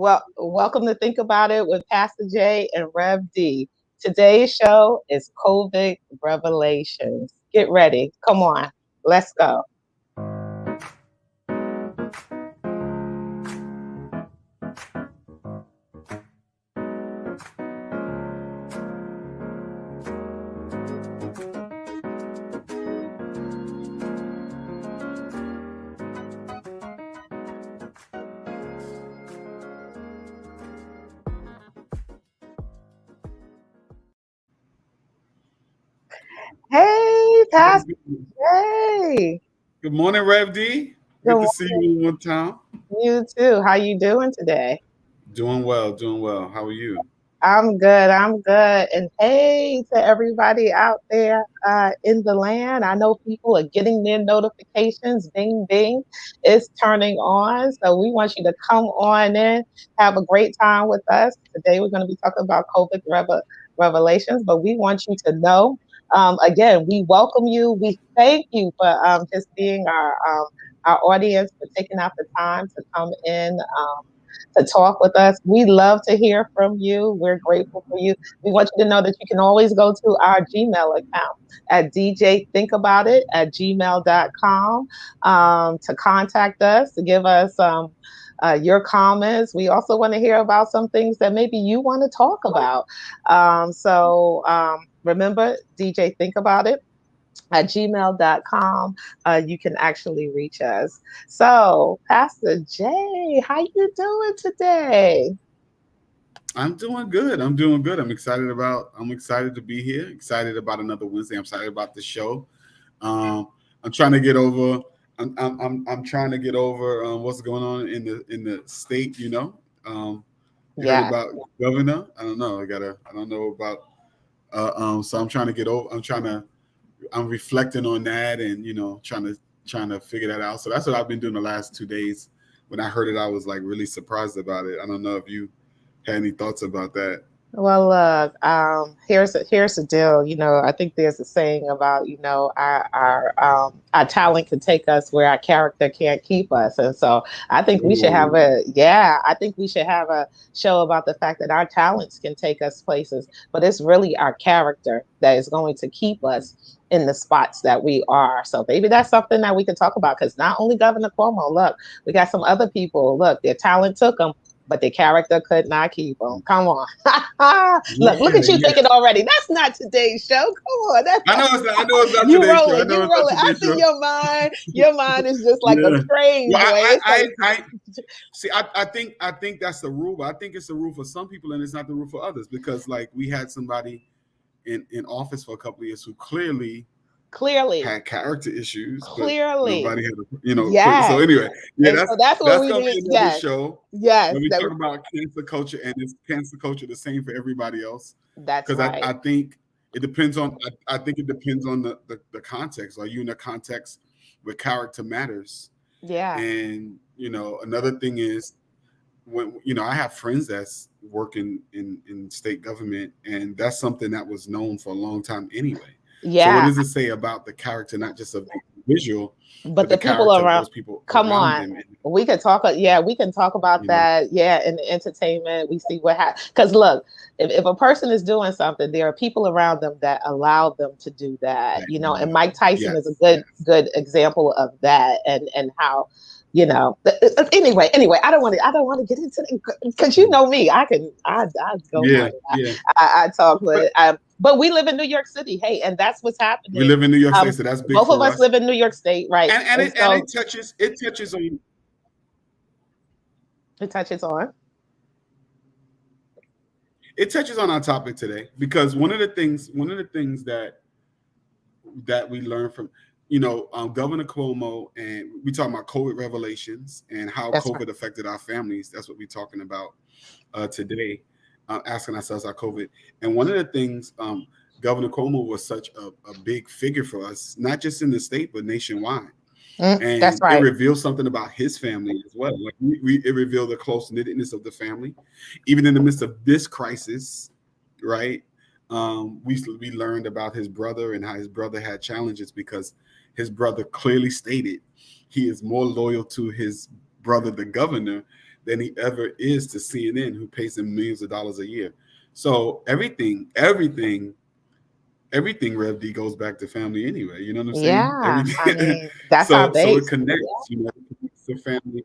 Well, welcome to Think About It with Pastor J and RevDee. Today's show is COVID Revelations. Get ready. Come on. Let's go. Hey, Pastor J. Good morning, RevDee. Good to see you one time. You too. How you doing today? Doing well, doing well. How are you? I'm good. I'm good. And hey to everybody out there in the land. I know people are getting their notifications. Ding, ding. It's turning on. So we want you to come on in, have a great time with us. Today we're going to be talking about Revelations, but we want you to know, again, we welcome you. We thank you for just being our audience, for taking out the time to come in. To talk with us. We love to hear from you. We're grateful for you. We want you to know that you can always go to our Gmail account at DJThinkAboutIt@gmail.com to contact us, to give us your comments. We also want to hear about some things that maybe you want to talk about. Remember, DJ Think About It at gmail.com. You can actually reach us. So, Pastor Jay, how you doing today? I'm doing good. I'm doing good. I'm excited to be here. Excited about another Wednesday. I'm excited about the show. I'm trying to get over. I'm trying to get over what's going on in the state. You heard about governor? I don't know. I don't know about. So I'm trying to get over. I'm reflecting on that and trying to figure that out. So that's what I've been doing the last 2 days. When I heard it, I was like really surprised about it. I don't know if you had any thoughts about that. Well, look, here's the deal. I think there's a saying about, our talent can take us where our character can't keep us. And so I think we should have I think we should have a show about the fact that our talents can take us places, but it's really our character that is going to keep us in the spots that we are. So maybe that's something that we can talk about, because not only Governor Cuomo, look, we got some other people, look, their talent took them, but the character could not keep them. Come on. Look at you thinking already. That's not today's show. Come on. I know it's not today's show. You rolling. I see your mind is just like a train, boy. I think that's the rule. I think it's the rule for some people and it's not the rule for others, because like we had somebody in office for a couple of years who clearly had character issues. Clearly. Nobody had So anyway, that's what we did. Another show. Yes. When we talk about cancel culture, and is cancel culture the same for everybody else? That's right. Because I think it depends on the context. Are you in a context where character matters? Yeah. And another thing is, when I have friends that's working in state government, and that's something that was known for a long time anyway. Yeah. So what does it say about the character, not just of the individual, but the people around? Those people come around on, we can talk. We can talk about that. Yeah, in the entertainment, we see what happens. Because look, if a person is doing something, there are people around them that allow them to do that. And Mike Tyson is a good example of that, and how. Anyway, I don't want to get into it, because you know me, I go on. I talk with but we live in New York City. Hey, and that's what's happening. We live in New York State, so that's big. Both of us live in New York State, right? And it touches on. It touches on. It touches on our topic today, because one of the things that we learned from Governor Cuomo, and we talking about COVID revelations and how COVID affected our families. That's what we're talking about today. Asking ourselves our COVID. And one of the things, Governor Cuomo was such a big figure for us, not just in the state, but nationwide. And that's right. It revealed something about his family as well. Like it revealed the close-knitness of the family. Even in the midst of this crisis, right? We learned about his brother and how his brother had challenges, because his brother clearly stated he is more loyal to his brother, the governor, than he ever is to CNN, who pays him millions of dollars a year. So everything RevDee goes back to family anyway. You know what I'm saying? Yeah, I Everything. mean, that's our So it base. connects. You know, it connects to family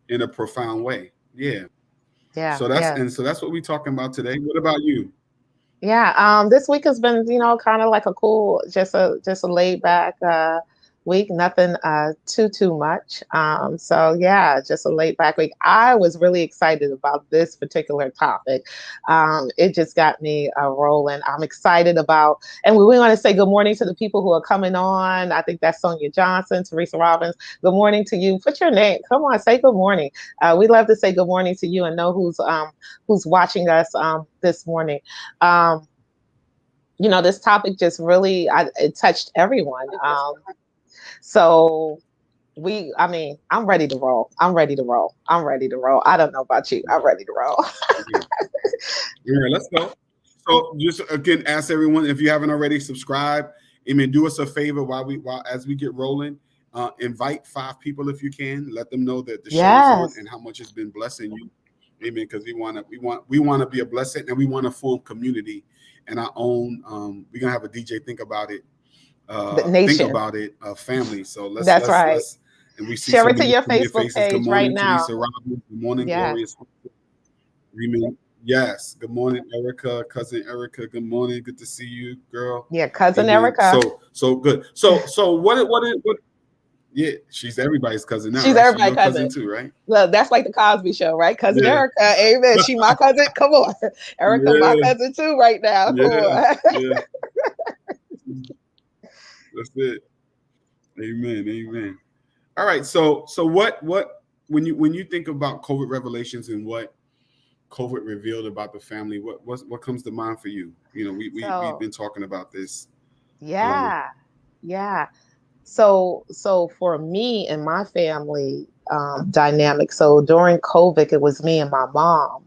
in a profound way. Yeah. Yeah, So yeah. that's what we're talking about today. What about you? Yeah, this week has been, kind of like a cool, just a laid back week. Nothing too much. So yeah, just a laid back week. I was really excited about this particular topic. It just got me rolling. I'm excited about, and we want to say good morning to the people who are coming on. I think that's Sonia Johnson, Teresa Robbins. Good morning to you. Put your name. Come on, say good morning. We love to say good morning to you and know who's watching us this morning. Um, this topic just really it touched everyone. So I mean, I'm ready to roll. I'm ready to roll. I'm ready to roll. I don't know about you. I'm ready to roll. Yeah. All right, let's go. So just again, ask everyone if you haven't already subscribed. I mean, do us a favor while as we get rolling. Invite 5 people if you can. Let them know that the show is on Yes. and how much it's been blessing you. Amen. Because we want to be a blessing, and we want to form community and our own. We're gonna have a DJ think about it. The Think nation. about it. Family. So That's right. let's. And we see Share so it to many your familiar Facebook faces. Good page right morning, now. Teresa Robbins. Good morning, Yes. Glorious. Amen. Yes. Good morning, Erica, cousin Erica. Good morning. Good to see you, girl. Yeah, cousin Amen. Erica. So good. So what? Yeah, she's everybody's cousin now, She's right? She's everybody's your cousin cousin. too, right? Look, that's like the Cosby Show, right? Cousin Yeah. Erica. Amen. She my cousin. Come on. Erica, my Yeah. cousin too, right now. Come Yeah. on. Yeah. That's it. Amen. Amen. All right. So what when you think about COVID revelations and what COVID revealed about the family, what comes to mind for you? You know, we've So been talking about this. Um, yeah. Yeah. So for me and my family dynamic, so during COVID, it was me and my mom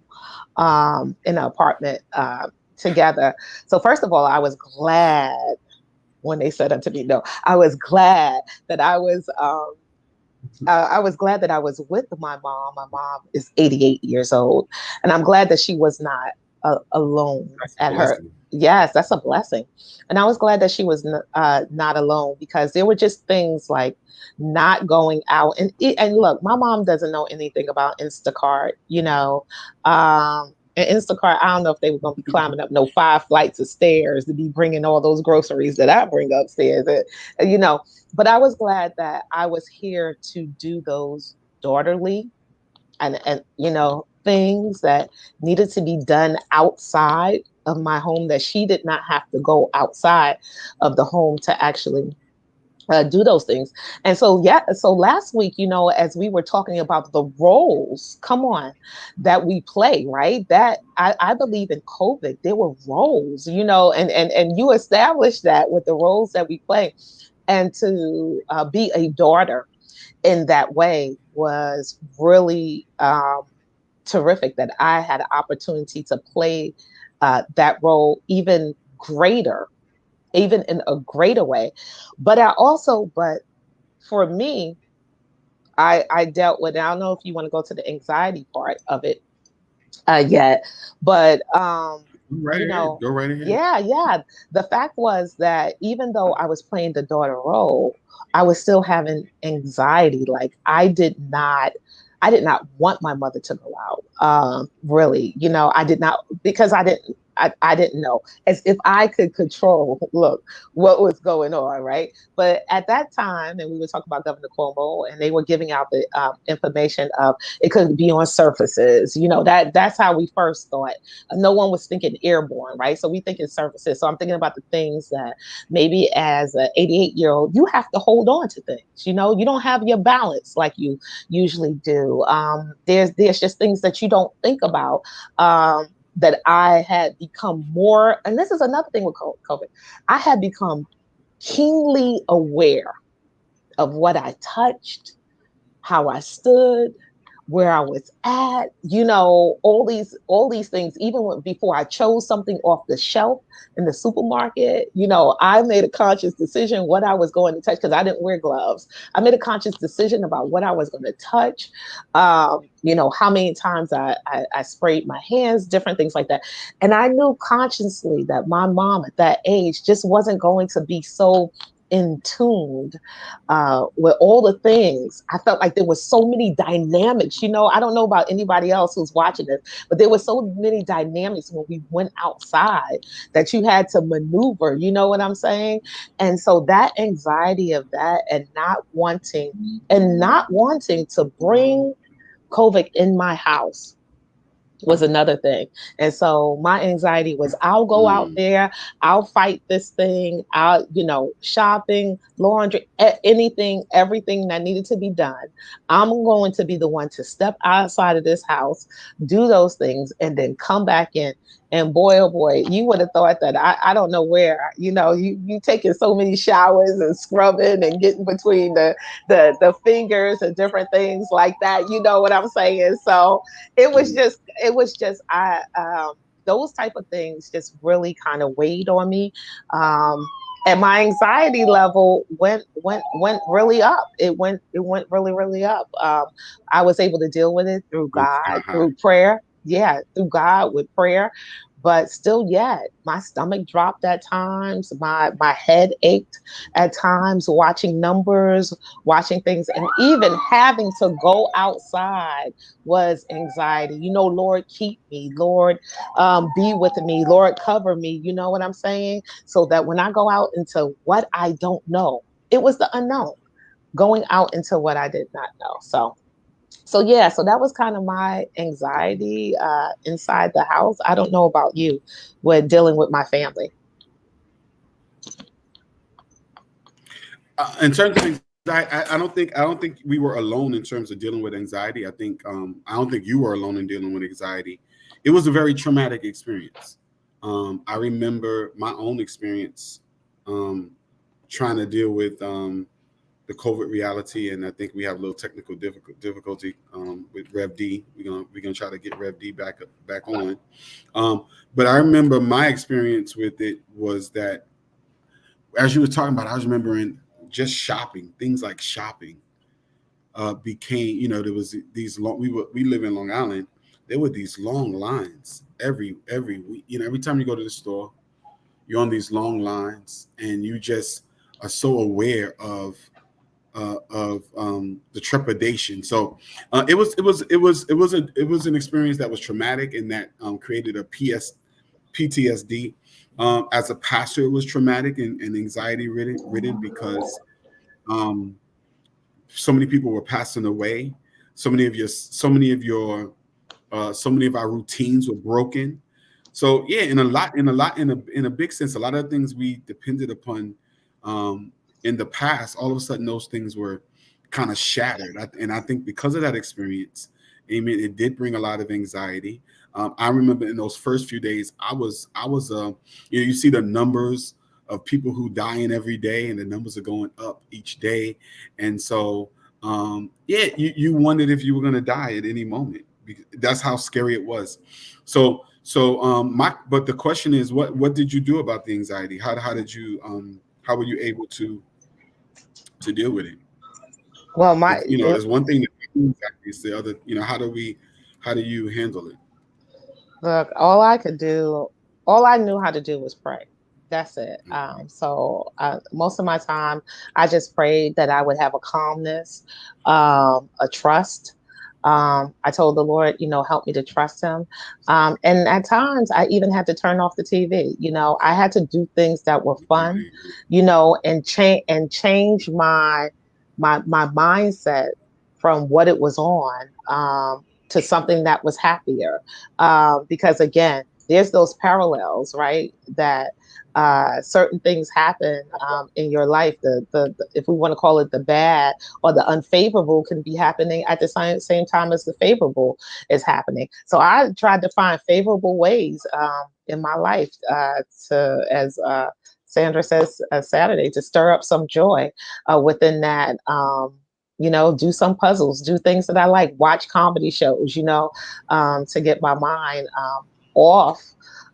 in an apartment together. So first of all, I was glad when they said unto me, no, I was glad that I was glad that I was with my mom. My mom is 88 years old, and I'm glad that she was not alone that's a at her. blessing. Yes, that's a blessing. And I was glad that she was not alone because there were just things like not going out and look, my mom doesn't know anything about Instacart, and Instacart, I don't know if they were going to be climbing up no 5 flights of stairs to be bringing all those groceries that I bring upstairs. And, but I was glad that I was here to do those daughterly and things that needed to be done outside of my home that she did not have to go outside of the home to actually do those things. And so, yeah, so last week, as we were talking about the roles, come on, that we play, right? That I believe in COVID, there were roles, and you established that with the roles that we play. And to be a daughter in that way was really terrific that I had an opportunity to play that role even in a greater way. But for me, I dealt with, I don't know if you want to go to the anxiety part of it yet, but Go right you ahead. know, Go right ahead. yeah. The fact was that even though I was playing the daughter role, I was still having anxiety. Like I did not want my mother to go out. Really, I did not because I didn't know as if I could control, look, what was going on, right? But at that time, and we were talking about Governor Cuomo, and they were giving out the information of it could be on surfaces. That's how we first thought. No one was thinking airborne, right? So we think in surfaces. So I'm thinking about the things that maybe as an 88-year-old, you have to hold on to things. You don't have your balance like you usually do. There's just things that you don't think about. That I had become more, and this is another thing with COVID, I had become keenly aware of what I touched, how I stood, where I was at, all these things, even before I chose something off the shelf in the supermarket, I made a conscious decision what I was going to touch because I didn't wear gloves. I made a conscious decision about what I was going to touch, how many times I sprayed my hands, different things like that. And I knew consciously that my mom at that age just wasn't going to be so in tuned with all the things. I felt like there was so many dynamics. I don't know about anybody else who's watching this, but there were so many dynamics when we went outside that you had to maneuver. You know what I'm saying? And so that anxiety of that and not wanting to bring COVID in my house was another thing. And so my anxiety was I'll go out Mm, there, I'll fight this thing, shopping, laundry, anything, everything that needed to be done. I'm going to be the one to step outside of this house, do those things, and then come back in. And boy, oh boy, you would have thought that I don't know where, you taking so many showers and scrubbing and getting between the fingers and different things like that. You know what I'm saying? So mm, it was just I those type of things just really kind of weighed on me. And my anxiety level went really up. It went really really up. I was able to deal with it through went sky God, high. through prayer. Yeah, through God with prayer. But still yet my stomach dropped at times, my head ached at times, watching numbers, watching things, and even having to go outside was anxiety. Lord, keep me. Lord, be with me. Lord, cover me. You know what I'm saying? So that when I go out into what I don't know, it was the unknown, going out into what I did not know. So yeah, so that was kind of my anxiety inside the house. I don't know about you with dealing with my family. In terms of anxiety, I don't think we were alone in terms of dealing with anxiety. I don't think you were alone in dealing with anxiety. It was a very traumatic experience. I remember my own experience um, trying to deal with the COVID reality, and I think we have a little technical difficulty with RevDee. We're gonna try to get RevDee back on. But I remember my experience with it was that as you were talking about, I was remembering just shopping, things like shopping became, there was these long, we live in Long Island. There were these long lines every week. Every time you go to the store, you're on these long lines, and you just are so aware of the trepidation. So it was an experience that was traumatic and that created a PTSD. As a pastor, it was traumatic and anxiety ridden because um, so many people were passing away. So many of our routines were broken. So yeah, in a big sense, a lot of things we depended upon um, in the past, all of a sudden those things were kind of shattered. And I think because of that experience, amen, it did bring a lot of anxiety. I remember in those first few days, you see the numbers of people who dying every day, and the numbers are going up each day, and so yeah, you wondered if you were going to die at any moment. That's how scary it was. But the question is, what did you do about the anxiety? How were you able to deal with it? Well, Because there's one thing that we do anxiety, it's the other. How do you handle it? look, all I knew how to do was pray. That's it. So most of my time, I just prayed that I would have a calmness, a trust. I told the Lord, help me to trust Him. And at times, I even had to turn off the TV. I had to do things that were fun, and change my mindset from what it was on. To something that was happier, because again, there's those parallels, right? That certain things happen in your life. The if we want to call it the bad or the unfavorable can be happening at the same time as the favorable is happening. So I tried to find favorable ways in my life to, as Sandra says, Saturday, to stir up some joy within that. do some puzzles, do things that I like, watch comedy shows, to get my mind off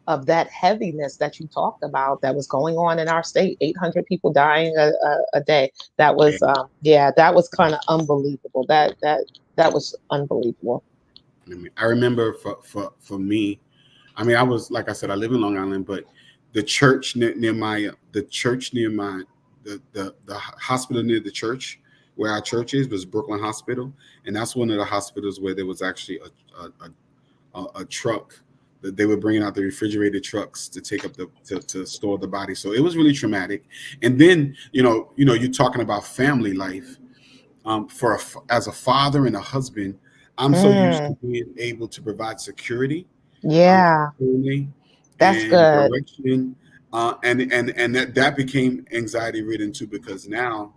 of that heaviness that you talked about that was going on in our state. 800 people dying a day. That Yeah. was, yeah, that was kind of unbelievable. That was unbelievable. I remember for me, I mean, I was, like I said, I live in Long Island, but the church near my the church near my the hospital near the church where our church is was Brooklyn Hospital, and that's one of the hospitals where there was actually a truck that they were bringing out, the refrigerated trucks to take up to store the body. So it was really traumatic. And then you're talking about family life. As a father and a husband, I'm so used to Mm, being able to provide security for yeah, family that's and good. direction, and that became anxiety ridden too, because now,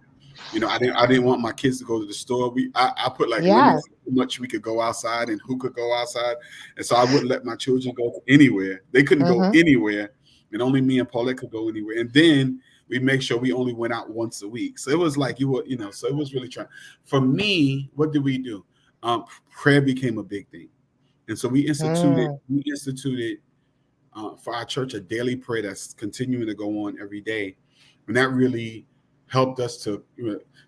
I didn't want my kids to go to the store. I put like limits Yes. on how much we could go outside and who could go outside, and so I wouldn't let my children go anywhere. They couldn't go Mm-hmm. anywhere, and only me and Paulette could go anywhere. And then we make sure we only went out once a week. So it was like so it was really trying. For me, what did we do? Prayer became a big thing, and so Mm, we instituted for our church a daily prayer that's continuing to go on every day, and that really helped us to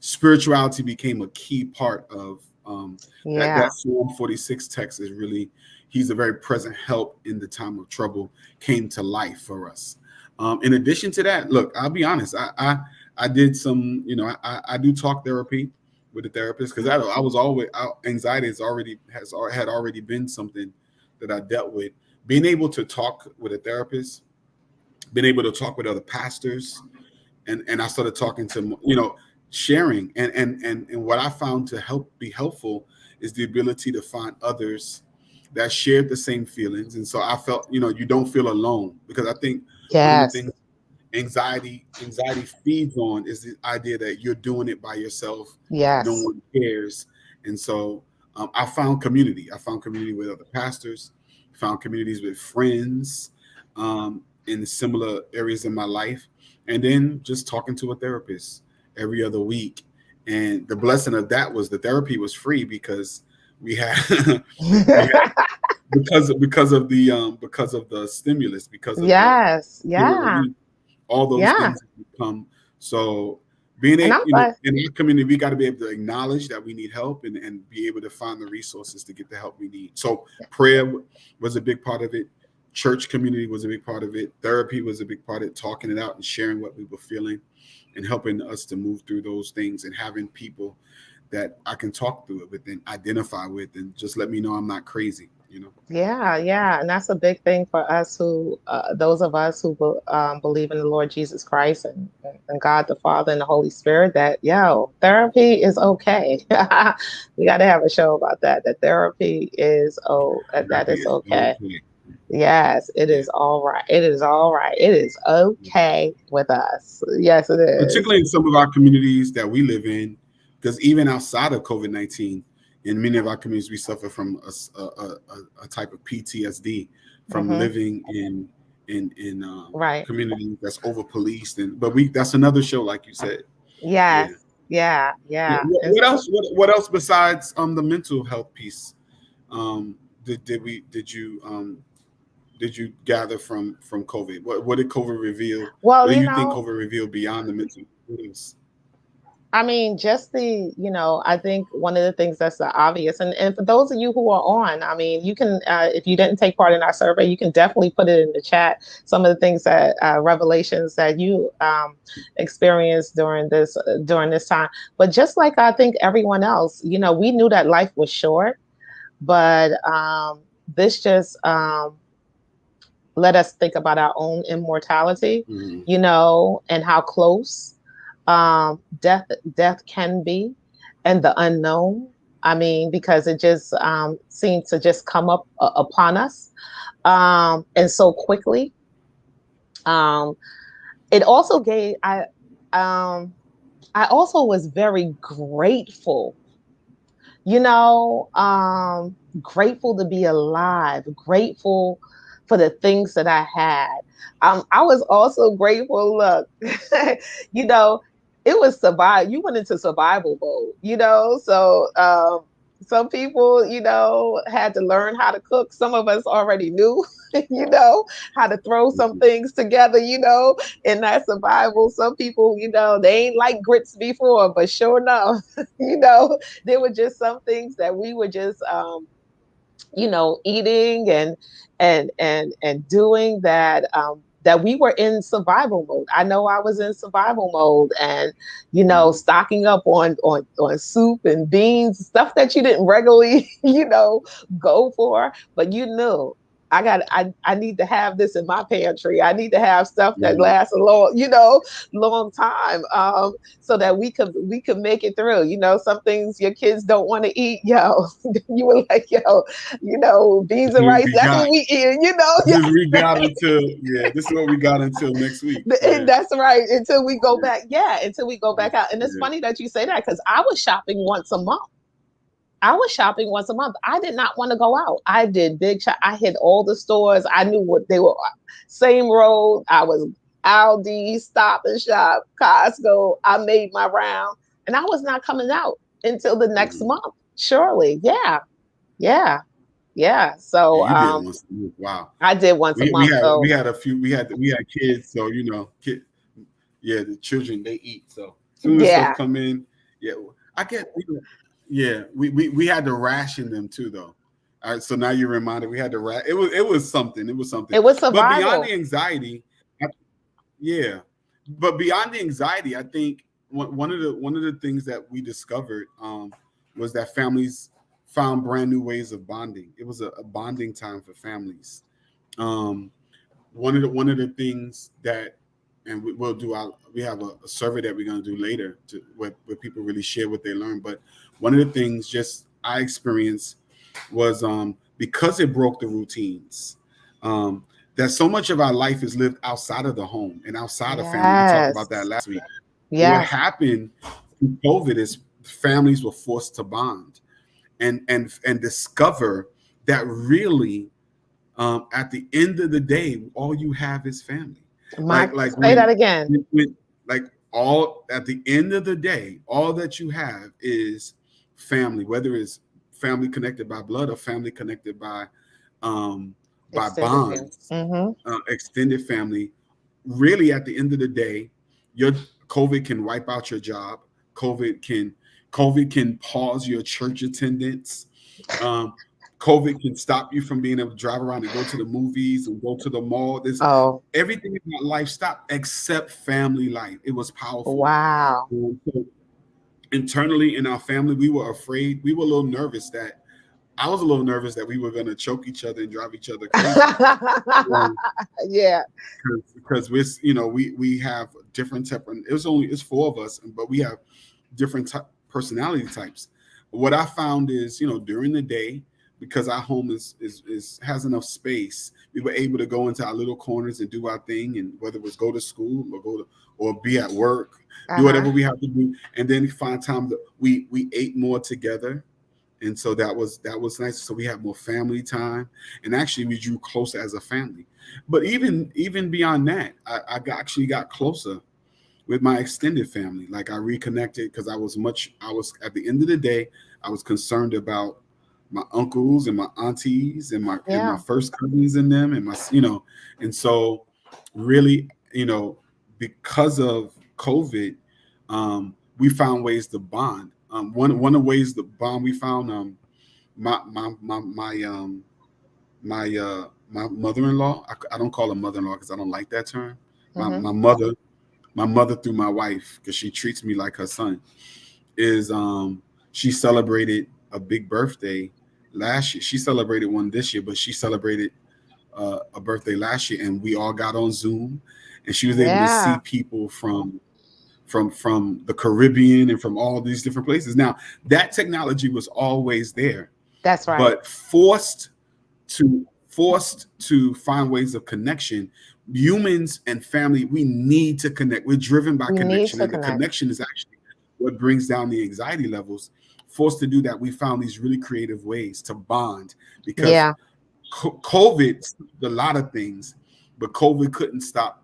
spirituality became a key part of that yeah. Psalm 46 text is really, he's a very present help in the time of trouble, came to life for us. In addition to that, look, I'll be honest, I did some, I do talk therapy with a therapist, because I was always anxiety had already been something that I dealt with. Being able to talk with a therapist, being able to talk with other pastors, and I started talking to, sharing, and what I found to be helpful is the ability to find others that shared the same feelings. And so I felt, you don't feel alone, because I think one of the Yes. things anxiety feeds on is the idea that you're doing it by yourself, no Yes. one cares. And so I found community with other pastors, found communities with friends, in similar areas in my life, and then just talking to a therapist every other week. And the blessing of that was the therapy was free, because we had we had because of the stimulus, because of the Yes. Yeah. relief, all those Yeah. things come. So being And a I'm glad. in our community, we got to be able to acknowledge that we need help, and be able to find the resources to get the help we need. So prayer was a big part of it. Church community was a big part of it. Therapy was a big part of it, talking it out and sharing what we were feeling, and helping us to move through those things, and having people that I can talk through it with and identify with, and just let me know I'm not crazy. Yeah, yeah, and that's a big thing for us those of us who believe in the Lord Jesus Christ and God the Father and the Holy Spirit. That therapy is okay. We got to have a show about that. That therapy is that Therapy is is okay. okay. Yes, it Yeah. is all right. It is all right. It is okay with us. Yes, it is. Particularly in some of our communities that we live in, because even outside of COVID-19, in many of our communities, we suffer from a type of PTSD from Hmm. living in Right. communities that's over policed, and but we that's another show, like you said. Yeah. Yes. Yeah. Yeah. Yeah. What, And what so, else? What else besides the mental health piece? Did you gather from COVID? What did COVID reveal? What well, do you think COVID revealed beyond the mental illness? I mean, just I think one of the things that's obvious, and for those of you who are on, I mean, you can, if you didn't take part in our survey, you can definitely put it in the chat. Some of the things that revelations that you experienced during this time. But just like I think everyone else, we knew that life was short, but this just let us think about our own immortality, Mhm. and how close death can be, and the unknown. I mean, because it just seemed to just come up upon us, and so quickly. Um, it also gave um, I also was very grateful, grateful to be alive, grateful for the things that I had. I was also grateful. Look, you know, it was survive. You went into survival mode, So some people, had to learn how to cook. Some of us already knew, how to throw some things together, in that survival. Some people, they ain't like grits before, but sure enough, there were just some things that we were just eating and doing that, that we were in survival mode. I know I was in survival mode, and stocking up on soup and beans, stuff that you didn't regularly go for, but you knew I need to have this in my pantry. I need to have stuff that Mhm. lasts a long time, so that we could make it through. Some things your kids don't want to eat, you were like, beans This is and what rice, we that's got. what we eat, This is we got until This is what we got until next week. And Yeah, that's right. Until we go yeah, back. Yeah, until we go back out. And it's yeah. funny that you say that, because I was shopping once a month. I was shopping once a month. I did not want to go out. I did big shop. I hit all the stores. I knew what they were. Same road. I was Aldi, Stop and Shop, Costco. I made my round, and I was not coming out until the next Mhm. month. Surely, yeah, yeah, yeah. Yeah, So you did once a week. Wow. I did once a We month. had So a few we had kids, so yeah, the children they eat. So as soon as stuff yeah, come in, yeah, I get yeah, we had to ration them too though. All right, so now you're reminded we had to it was something. It was something. it was But beyond survival. the anxiety, yeah. But beyond the anxiety, I think one of the things that we discovered was that families found brand new ways of bonding. It was a bonding time for families. Um, one of the things that, and we'll do we have a survey that we're going to do later where people really share what they learned. But one of the things just I experienced was because it broke the routines. Um, that so much of our life is lived outside of the home and outside of family. We talked about that Yes. last week. What Yes. happened through COVID is families were forced to bond and discover that really, at the end of the day, all you have is family. My Like say that again. like all at the end of the day, all that you have is family, whether it's family connected by blood or family connected um, by Extended family. bonds, Mm-hmm. extended family. Really, at the end of the day, your COVID can wipe out your job. COVID can COVID can pause your church attendance. Um, COVID can stop you from being able to drive around and go to the movies and go to the mall. There's Oh, everything in my life stopped except family life. It was powerful. wow. So internally in our family, we were afraid. We were a little nervous that I was a little nervous that we were going to choke each other and drive each other crazy. Um, Yeah. because we have different temperament. It's four of us, but we have different personality types. What I found is, during the day, because our home is has enough space, we were able to go into our little corners and do our thing, and whether it was go to school or be at work, do Uh-huh. whatever we have to do, and then find time that we ate more together, and so that was nice. So we have more family time, and actually we drew closer as a family. But even beyond that, actually got closer with my extended family. Like I reconnected because I was at the end of the day, I was concerned about my uncles and my aunties and my Yeah. first cousins and them and and so really, because of COVID, we found ways to bond. One of the ways to bond we found, my mother-in-law. I don't call her mother-in-law because I don't like that term. My Mm-hmm. my mother my mother through my wife, because she treats me like her son, is she celebrated a big birthday last year. She celebrated one this year, but she celebrated a birthday last year, and we all got on Zoom, and she was able to see Yeah. people from the Caribbean and from all these different places. Now that technology was always there, That's right. but forced to find ways of connection. Humans and family, we need to connect. We're driven by We need connection, to and the connect. connection is actually what brings down the anxiety levels. Forced to do that, we found these really creative ways to bond because Yeah. COVID stopped a lot of things, but COVID couldn't stop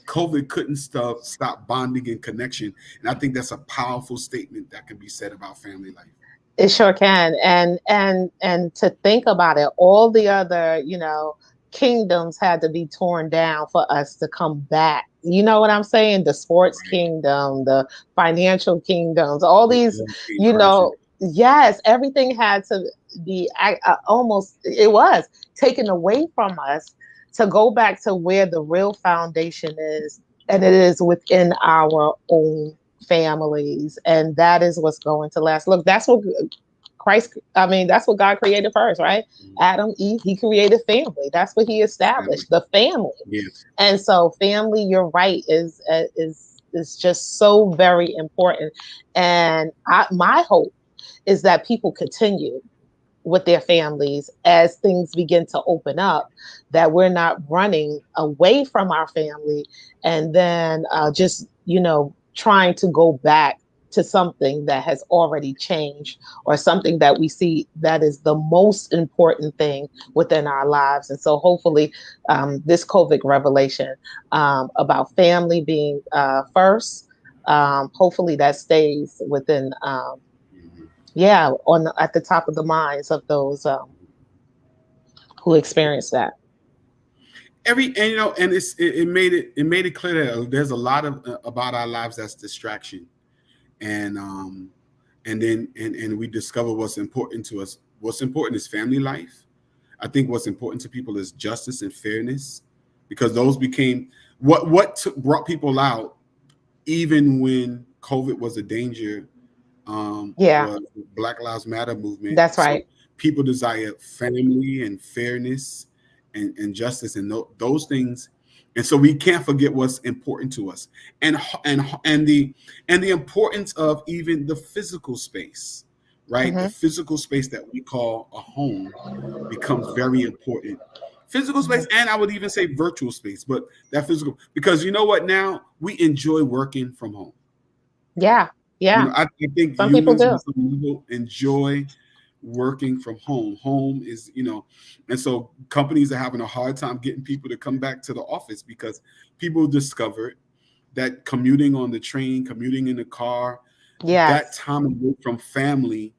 COVID couldn't stop bonding and connection. And I think that's a powerful statement that can be said about family life. It sure can. And to think about it, all the other, kingdoms had to be torn down for us to come back. You know what I'm saying? The sports Right. kingdom, the financial kingdoms, all It these, all came crashing. yes, everything had to be almost, it was taken away from us to go back to where the real foundation is. And it is within our own families. And that is what's going to last. Look, that's what that's what God created first, right? Mhm. Adam, Eve, he created family. That's what he Family. established, the family. Yes. And so family, you're right, is just so very important. And my hope is that people continue with their families as things begin to open up, that we're not running away from our family and then just trying to go back to something that has already changed, or something that we see that is the most important thing within our lives. And so hopefully this COVID revelation about family being first, hopefully that stays within Mhm. at the top of the minds of those who experience that. And and it made it clear that there's a lot of about our lives that's distraction. And um and then and, and we discover what's important to us. What's important is family life. I think what's important to people is justice and fairness, because those became brought people out even when COVID was a danger. Yeah, Was Black Lives Matter movement. that's So right. people desire family and fairness and justice and those things. And so we can't forget what's important to us, and the importance of even the physical space, right? The Hmm. physical space that we call a home becomes very important. Physical space, Hmm. and I would even say virtual space, but that physical, because you know what? Now we enjoy working from home. Yeah, yeah. I think Some people humans do. on some level enjoy working from home. Home is, and so companies are having a hard time getting people to come back to the office because people discovered that commuting on the train, commuting in the car, that Yes. time away from family,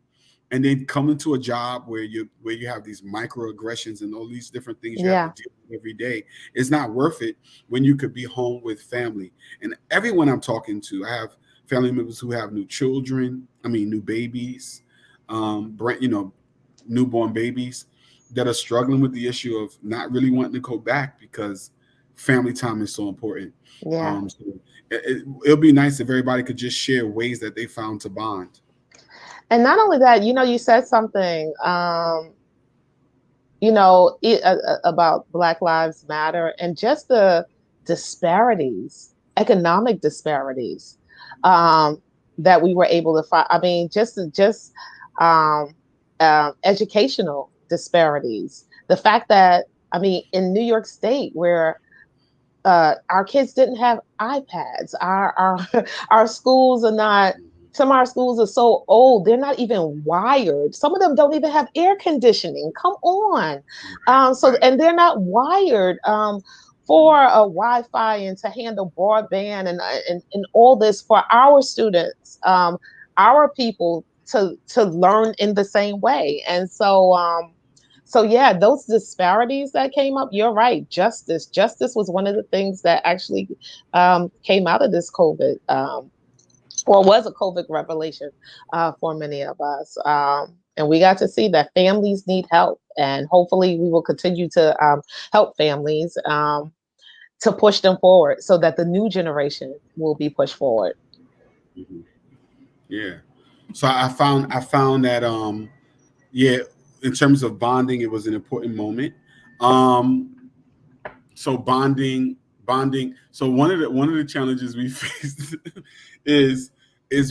and then coming to a job where you have these microaggressions and all these different things you have to Yeah. deal with every day. It's not worth it when you could be home with family. And everyone I'm talking to, I have family members who have new children, I mean new babies, brand, newborn babies that are struggling with the issue of not really wanting to go back because family time is so important. Yeah. So it'll be nice if everybody could just share ways that they found to bond. And not only that, you said something, about Black Lives Matter and just the disparities, economic disparities, um, that we were able to find. I mean, just um, educational disparities. The fact that, I mean, in New York State, where our kids didn't have iPads. Our schools are not. Some of our schools are so old; they're not even wired. Some of them don't even have air conditioning. Come on, so Right. and they're not wired for a Wi-Fi and to handle broadband and all this for our students, our people to learn in the same way. And so yeah, those disparities that came up, you're right. Justice was one of the things that actually came out of this COVID, or was a COVID revelation for many of us. And we got to see that families need help, and hopefully we will continue to help families to push them forward, so that the new generation will be pushed forward. Mhm. Yeah. So I found that yeah, in terms of bonding, it was an important moment. Um so bonding. So one of the challenges we faced is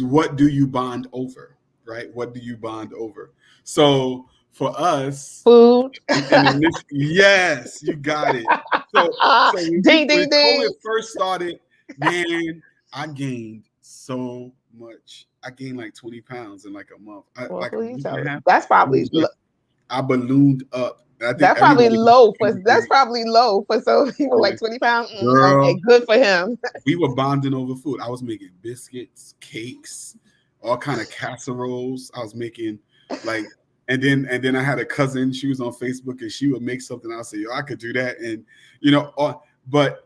what do you bond over, right? What do you bond over? So for us, Food. and in this, yes, you got it. So Ding, when ding, ding. COVID first started, man, I gained so much. I gained like 20 pounds in like a month. Well, Like a who you month and a telling? half. That's I probably was just I ballooned up. I think everybody That's probably low for some people, like 20 pounds. Okay, girl, good for him. we were bonding over food. I was making biscuits, cakes, all kind of casseroles. I was making like, and then I had a cousin. She was on Facebook, and she would make something. I say, yo, I could do that, and but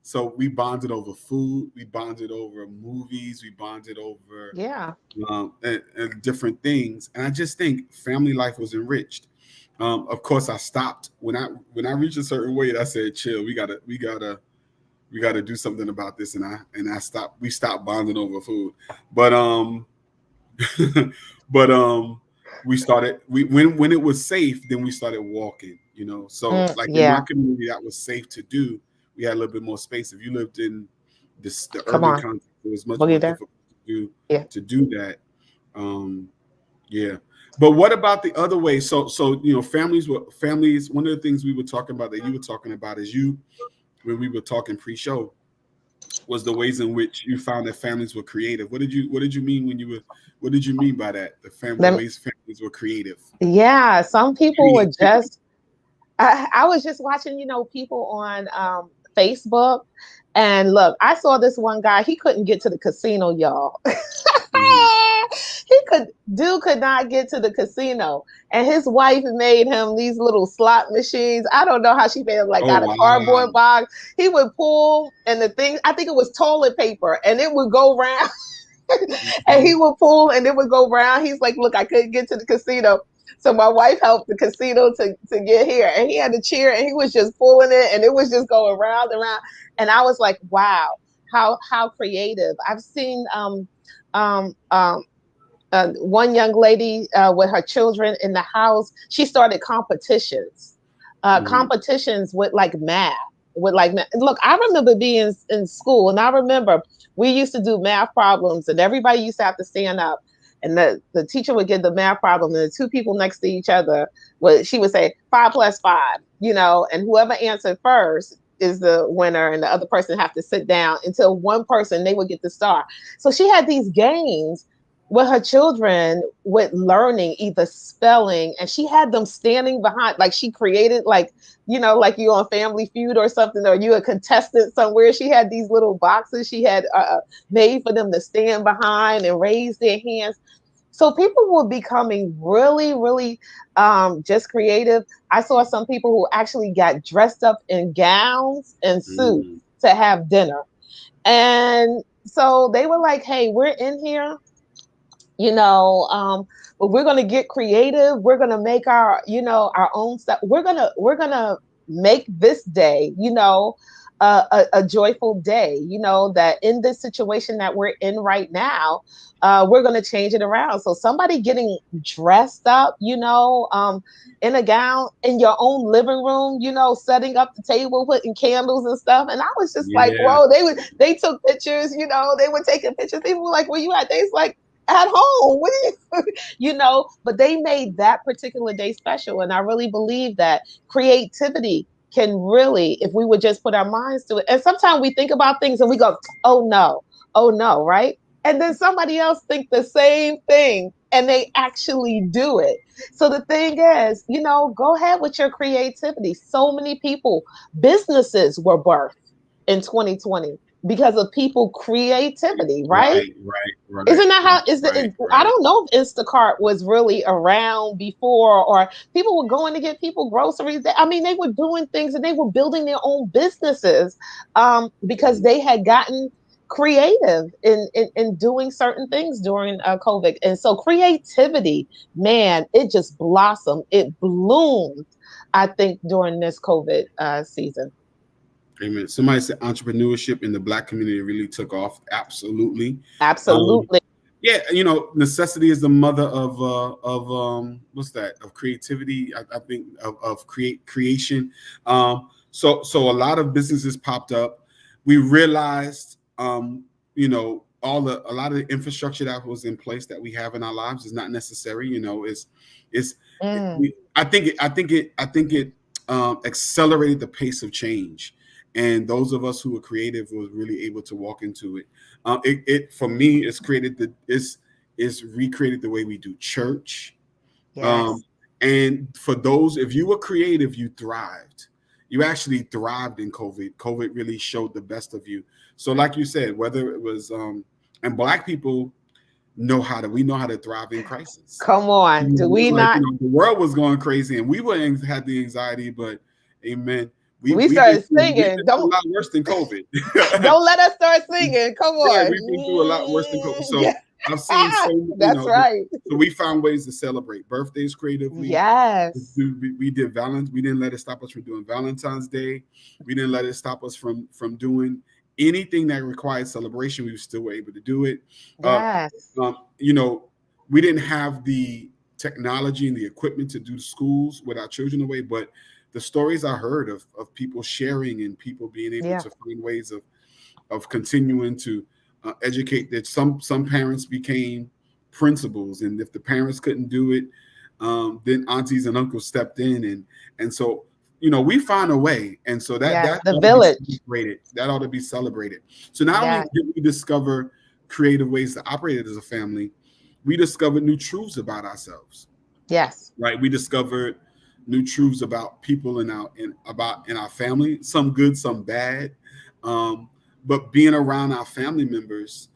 so we bonded over food. We bonded over movies. We bonded over Yeah. and different things. And I just think family life was enriched. Of course, I stopped when I reached a certain weight. I said, chill. We gotta do something about this, and I stopped. We stopped bonding over food, but but we started. We when it was safe, then we started walking. So like in my Yeah. community, that was safe to do. We had a little bit more space. If you lived in the Come urban on. context, it was much more Boogie there. difficult Yeah. to do that. Um, yeah. But what about the other way? So families. One of the things we were talking about that you were talking about is when we were talking pre-show was the ways in which you found that families were creative. What did you mean when you were what did you mean by that? The Let me, ways families were creative. yeah. Some people would Creativity. just I was just watching, people on Facebook. And look, I saw this one guy, he couldn't get to the casino, y'all. Mhm. Dude could not get to the casino. And his wife made him these little slot machines. I don't know how she made him, like, Oh out of cardboard wow. box. He would pull, and the thing, I think it was toilet paper, and it would go round. And he Mhm. would pull and it would go round. He's like, look, I couldn't get to the casino. So my wife helped the casino to get here. And he had a chair and he was just pulling it and it was just going round and round. And I was like, wow, how creative. I've seen um um one young lady with her children in the house. She started Mhm. competitions with like math. Look, I remember being in school, and I remember we used to do math problems, and everybody used to have to stand up, and the teacher would give the math problem, and the two people next to each other she would say 5 plus 5, and whoever answered first is the winner, and the other person have to sit down until one person they would get the star. So she had these games with her children with learning either spelling, and she had them standing behind, like she created, like, like you on Family Feud or something, or you a contestant somewhere. She had these little boxes she had made for them to stand behind and raise their hands. So people were becoming really, really just creative. I saw some people who actually got dressed up in gowns and suits Mhm. to have dinner. And so they were like, hey, we're in here, you know but we're going to get creative. We're going to make our own stuff. We're going to make this day, a joyful day, that in this situation that we're in right now, we're going to change it around. So somebody getting dressed up, in a gown in your own living room, setting up the table, putting candles and stuff. And I was just like, Yeah. whoa, they took pictures, they were taking pictures. People were like, where you at? They's like, at home. What do but they made that particular day special. And I really believe that creativity can really, if we would just put our minds to it. And sometimes we think about things and we go, oh no, right? And then somebody else think the same thing and they actually do it. So the thing is, go ahead with your creativity. So many people, businesses were birthed in 2020 because of people creativity, right? Right. Right. Right. Isn't that how is Right. it? I Right. don't know if Instacart was really around before, or people were going to get people groceries. I mean, they were doing things and they were building their own businesses because Mhm. they had gotten creative in doing certain things during COVID. And so creativity, man, it just blossomed. It bloomed, I think, during this COVID season. Amen. Somebody said entrepreneurship in the Black community really took off. Absolutely. Um, Absolutely. yeah, necessity is the mother of what's that, of creativity. I think of creation. So a lot of businesses popped up. We realized, a lot of the infrastructure that was in place that we have in our lives is not necessary. Is Mm, I think it accelerated the pace of change, and those of us who were creative was really able to walk into it. It for me, it's recreated the way we do church. yes. And for those, if you were creative, you thrived. You actually thrived in COVID. COVID really showed the best of you. So, like you said, whether it was, and Black people we know how to thrive in crisis. Come on. Do we It's like, not? the world was going crazy and we were had the anxiety, but amen. We We've started been singing. through a lot worse than COVID. Don't let us start singing. Come Right, on. we've been through a lot worse than COVID. Yeah. So I've seen That's right. so we found ways to celebrate birthdays creatively. Yes. We did Valentine's. We didn't let it stop us from doing Valentine's Day. We didn't let it stop us from doing anything that required celebration. We still were able to do it. Uh, Yes. you know, we didn't have the technology and the equipment to do schools with our children away, but the stories I heard of people sharing and people being able Yeah. to find ways of continuing to educate, that some parents became principals, and if the parents couldn't do it, then aunties and uncles stepped in, and so we find a way, and so Yes. that The ought to be village. celebrated. That ought to be celebrated. So not only Yes. did we discover creative ways to operate as a family, we discovered new truths about ourselves. Yes. Right? We discovered new truths about people in our family, some good, some bad. But being around our family members,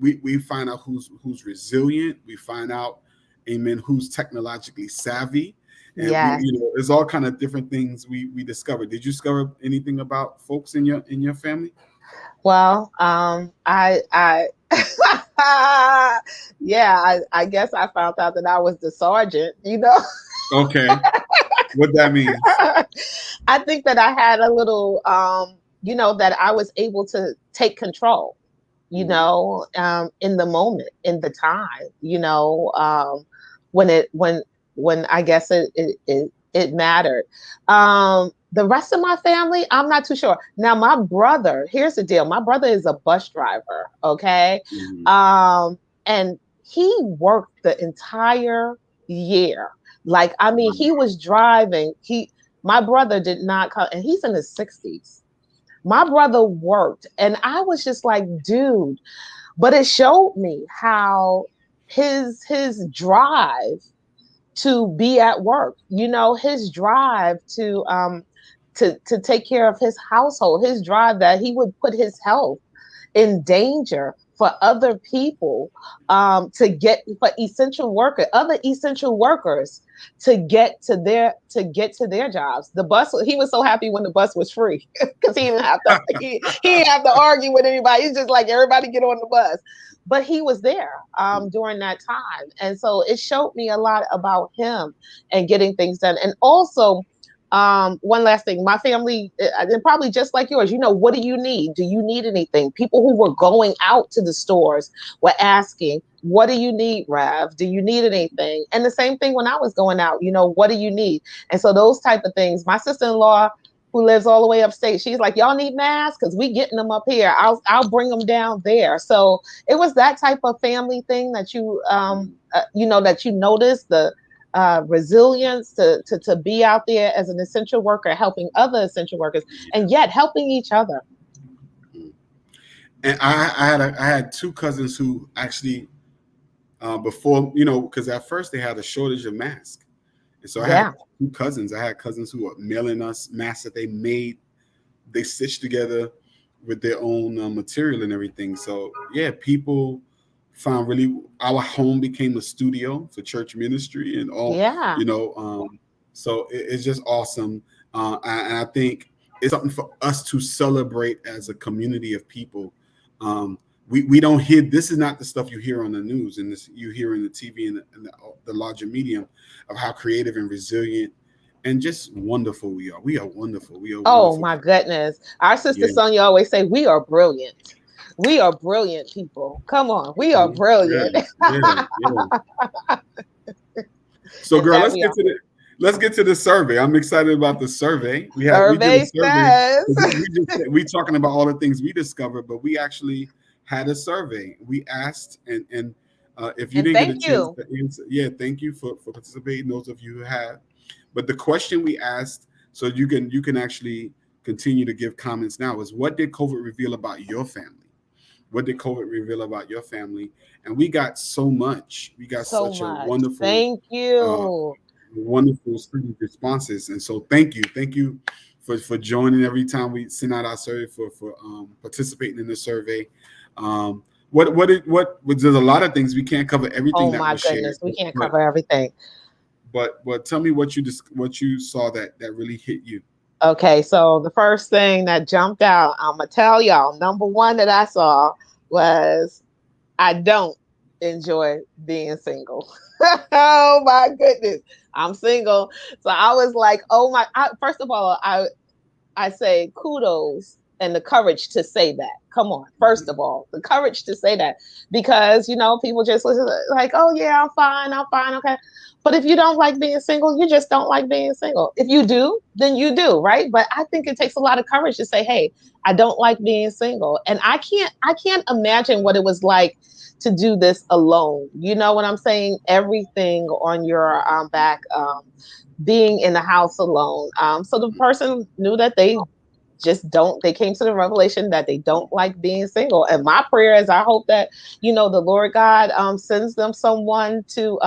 we find out who's resilient. We find out, amen, who's technologically savvy, and Yes. there's all kind of different things we discovered. Did you discover anything about folks in your family? Well, I yeah, I guess I found out that I was the sergeant, Okay, what that means? I think that I had a little, that I was able to take control, Mm, in the moment, in the time, when it, when I guess it mattered. The rest of my family, I'm not too sure. Now, my brother, here's the deal. My brother is a bus driver. Okay. mm, Um, and he worked the entire year. Like, I mean, he was driving. My brother did not come, and he's in his 60s. My brother worked, and I was just like, dude, but it showed me how his drive to be at work, his drive to take care of his household, his drive that he would put his health in danger for other people, for other essential workers to get to their jobs. The bus, he was so happy when the bus was free because he didn't have to argue with anybody. He's just like, everybody get on the bus. But he was there during that time, and so it showed me a lot about him and getting things done. And also, one last thing, my family, and probably just like yours, what do you need? Do you need anything? People who were going out to the stores were asking, what do you need, Rev? Do you need anything? And the same thing when I was going out, what do you need? And so those type of things, my sister-in-law, who lives all the way upstate, she's like, y'all need masks? Because we getting them up here. I'll bring them down there. So it was that type of family thing that that you noticed, the resilience to be out there as an essential worker, helping other essential workers, and yet helping each other. mm. And I had two cousins who actually, before, because at first they had a shortage of masks, and so I had Yeah. two cousins. I had cousins who were mailing us masks that they made, they stitched together with their own material and everything. So yeah, people found really, our home became a studio for church ministry and all, Yeah. so it's just awesome. And I think it's something for us to celebrate as a community of people. We don't hear, this is not the stuff you hear on the news and this you hear in the TV and the larger medium, of how creative and resilient and just wonderful we are. We are wonderful. We are Oh wonderful. my goodness. Our sister Yeah. Sonia always say we are brilliant. We are brilliant people. Come on. We are Yeah. brilliant. Yeah. Yeah. So And girl, that we are. let's get to the survey. I'm excited about the survey. We did a Survey survey. says. We talking about all the things we discovered, but we actually had a survey. We asked, and if you And didn't get a thank chance you. to answer, yeah, thank you for participating. Those of you who have. But the question we asked, so you can actually continue to give comments now, is what did COVID reveal about your family? What did COVID reveal about your family? And we got so much. We got So such a much. wonderful Thank uh, you. wonderful student responses. And so thank you for joining every time we send out our survey, for participating in the survey. There's a lot of things we can't cover everything Oh that my was shared, goodness, we can't but cover everything. tell me what you saw that really hit you. Okay, so the first thing that jumped out, I'm gonna tell y'all, number one that I saw was I don't enjoy being single. Oh my goodness. I'm single. So I was like, oh my, first of all, I say kudos and the courage to say that. Come on, first of all, the courage to say that, because people just listen like, oh yeah, I'm fine, okay. But if you don't like being single, you just don't like being single. If you do, then you do, right? But I think it takes a lot of courage to say, hey, I don't like being single, and I can't imagine what it was like to do this alone. You know what I'm saying? Everything on your back. Being in the house alone. So the person knew that they came to the revelation that they don't like being single. And my prayer is I hope that, the Lord God sends them someone to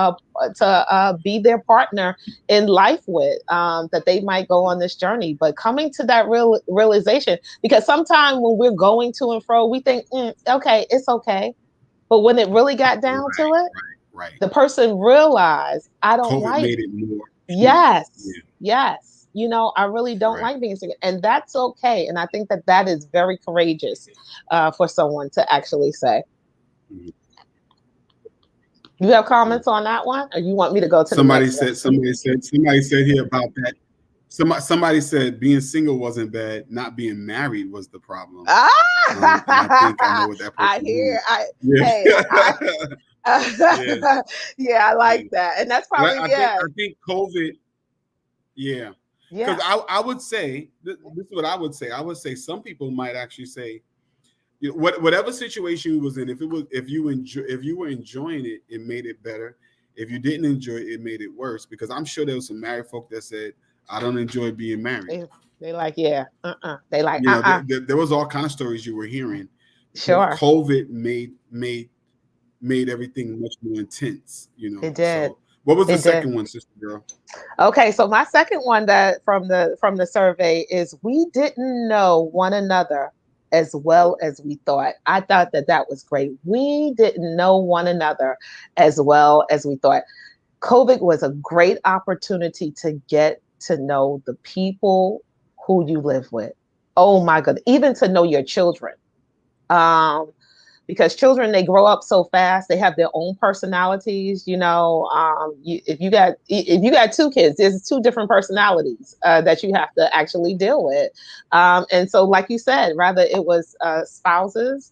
be their partner in life with, that they might go on this journey. But coming to that realization, because sometimes when we're going to and fro, we think, okay, it's okay. But when it really got down to Right, it, right. the person realized, I don't COVID like. made it more acute. Yes, Yeah, yes. I really don't correct. like being single, and that's okay. And I think that that is very courageous for someone to actually say. Mhm. You have Yeah. comments on that one, or you want me to go to the Somebody next one? said somebody said here about that. Somebody said being single wasn't bad. Not being married was the problem. And I think I know Ah, what that I person hear. means. Hey, I. Yeah, yeah, Yeah, I yeah. like that, and that's But probably yeah, I think COVID. Yeah, because yeah. I would say this is what I would say. I would say some people might actually say, whatever situation you was in, if you were enjoying it, it made it better. If you didn't enjoy it, it made it worse. Because I'm sure there was some married folk that said, I don't enjoy being married. They, they like yeah, they like There was all kind of stories you were hearing because sure, COVID made everything much more intense. it did, So what was the it did. second one, sister girl? Okay, so my second one that from the survey is we didn't know one another as well as we thought. I thought that that was great. We didn't know one another as well as we thought. COVID was a great opportunity to get to know the people who you live with. Oh my god, even to know your children. Um, because children, they grow up so fast, they have their own personalities. If you got two kids, there's two different personalities that you have to actually deal with. And so like you said, rather it was spouses,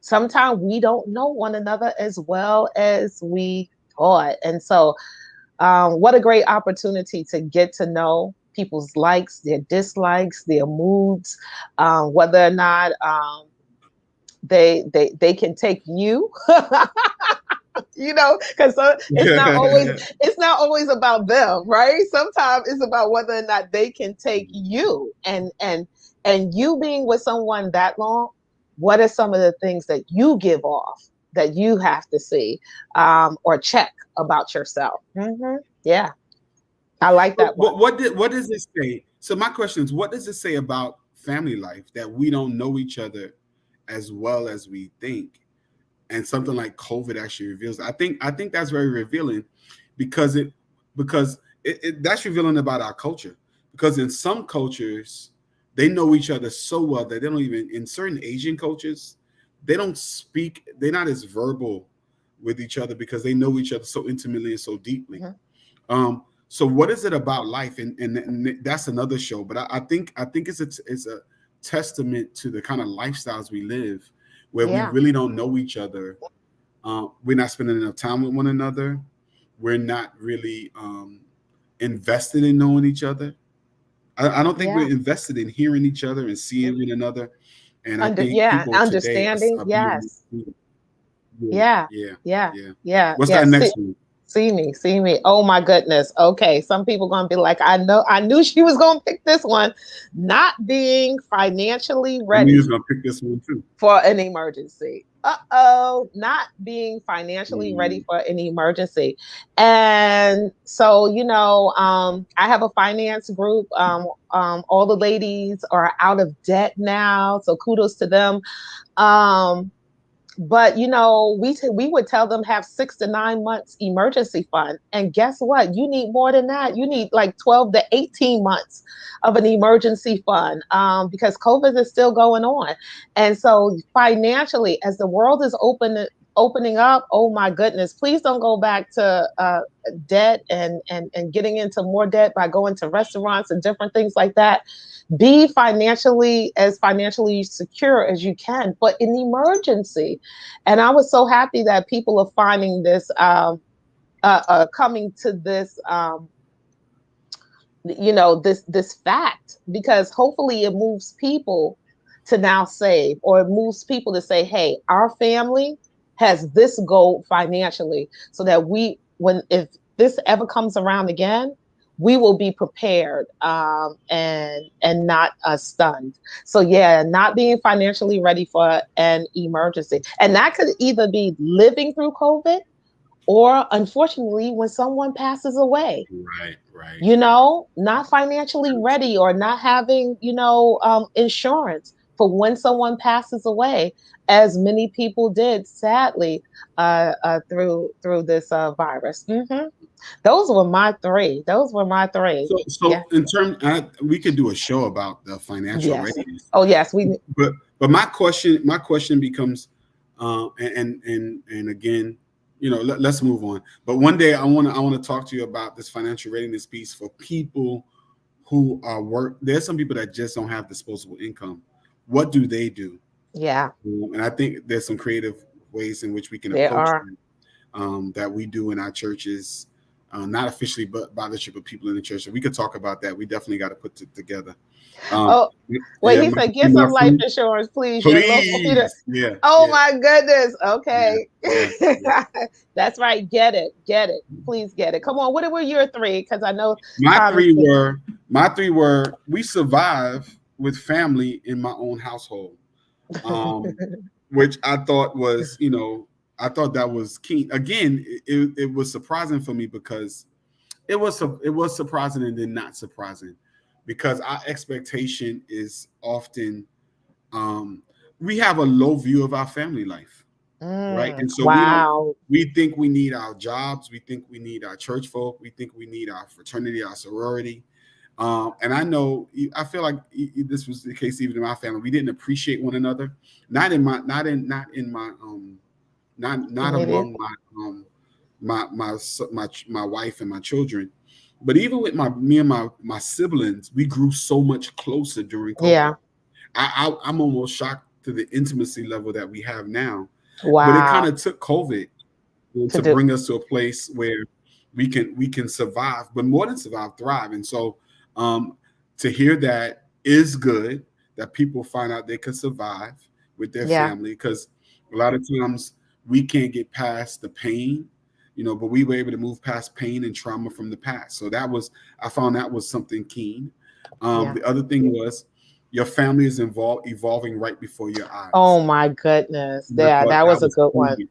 sometimes we don't know one another as well as we thought. And so what a great opportunity to get to know people's likes, their dislikes, their moods, whether or not they can take you. Because it's not always about them, right? Sometimes it's about whether or not they can take you, and you being with someone that long, what are some of the things that you give off that you have to see, or check about yourself? Yeah, I like that one. What does it say? So my question is, what does it say about family life that we don't know each other as well as we think? And something like COVID actually reveals. I think that's very revealing because that's revealing about our culture. Because in some cultures, they know each other so well that they don't even, in certain Asian cultures, they don't speak. They're not as verbal with each other because they know each other so intimately and so deeply. Mhm. So what is it about life? And that's another show. But I think it's a testament to the kind of lifestyles we live, where we Yeah, really don't know each other. We're not spending enough time with one another. We're not really invested in knowing each other. I don't think yeah. we're invested in hearing each other and seeing one another. And I think Yeah, people today understanding. are being, Yes. yeah, Yeah, yeah, yeah, yeah. yeah, What's yeah. that See, next one? See me, see me. Oh my goodness. Okay. Some people gonna be like, I knew she was gonna pick this one. Not being financially I knew you was ready gonna pick this one too. for an emergency. Uh-oh, not being financially ready Mm, for an emergency. And so, I have a finance group. All the ladies are out of debt now. So kudos to them. Um, but we would tell them have 6 to 9 months emergency fund, and guess what? You need more than that. You need like 12 to 18 months of an emergency fund, because COVID is still going on. And so financially, as the world is opening up, oh my goodness, please don't go back to debt and getting into more debt by going to restaurants and different things like that. Be financially secure as you can for an emergency. And I was so happy that people are finding this, coming to this, this fact, because hopefully it moves people to now save, or it moves people to say, hey, our family has this goal financially, so that when if this ever comes around again, we will be prepared, and not stunned. So yeah, not being financially ready for an emergency, and that could either be living through COVID, or unfortunately when someone passes away, right, right. not financially ready, or not having, insurance for when someone passes away, as many people did, sadly, through this virus. Those were my three. Those were my three. Yeah. So in terms, we could do a show about the financial Yes. readiness. Oh, yes. We. But my question becomes, and again, let's move on. But one day I want to talk to you about this financial readiness piece for people who are work. There's some people that just don't have disposable income. What do they do? Yeah. And I think there's some creative ways in which we can There approach are. them, that we do in our churches, not officially, but by the of people in the church. So we could talk about that. We definitely got to put it together. Um, Oh, wait. yeah, He my, said, "Get my some life friend, insurance, please. Your local Peter." please. Yeah, Oh yeah, my goodness. yeah, Okay. yeah, yeah. That's right. Get it. Get it. Please get it. Come on. What were your three? Because I know My time is. three were we survive with family in my own household, um, which I thought was, I thought that was key. Again, it was surprising for me because it was surprising and then not surprising, because our expectation is often, um, we have a low view of our family life, right? And so Wow. we think we need our jobs, we think we need our church folk, we think we need our fraternity, our sorority. And I feel like this was the case even in my family. We didn't appreciate one another, not Immediate. among my wife and my children, but even with me and my siblings, we grew so much closer during COVID. Yeah. I'm almost shocked to the intimacy level that we have now, but it kind Wow. of took COVID To to do. bring us to a place where we can survive, but more than survive, thrive. And so, um, to hear that is good, that people find out they can survive with their Yeah. family, because a lot of times we can't get past the pain, but we were able to move past pain and trauma from the past. So I found that was something keen. Yeah. The other thing was your family is evolving right before your eyes. Oh my goodness. And I Yeah, thought that that was a was good one. key.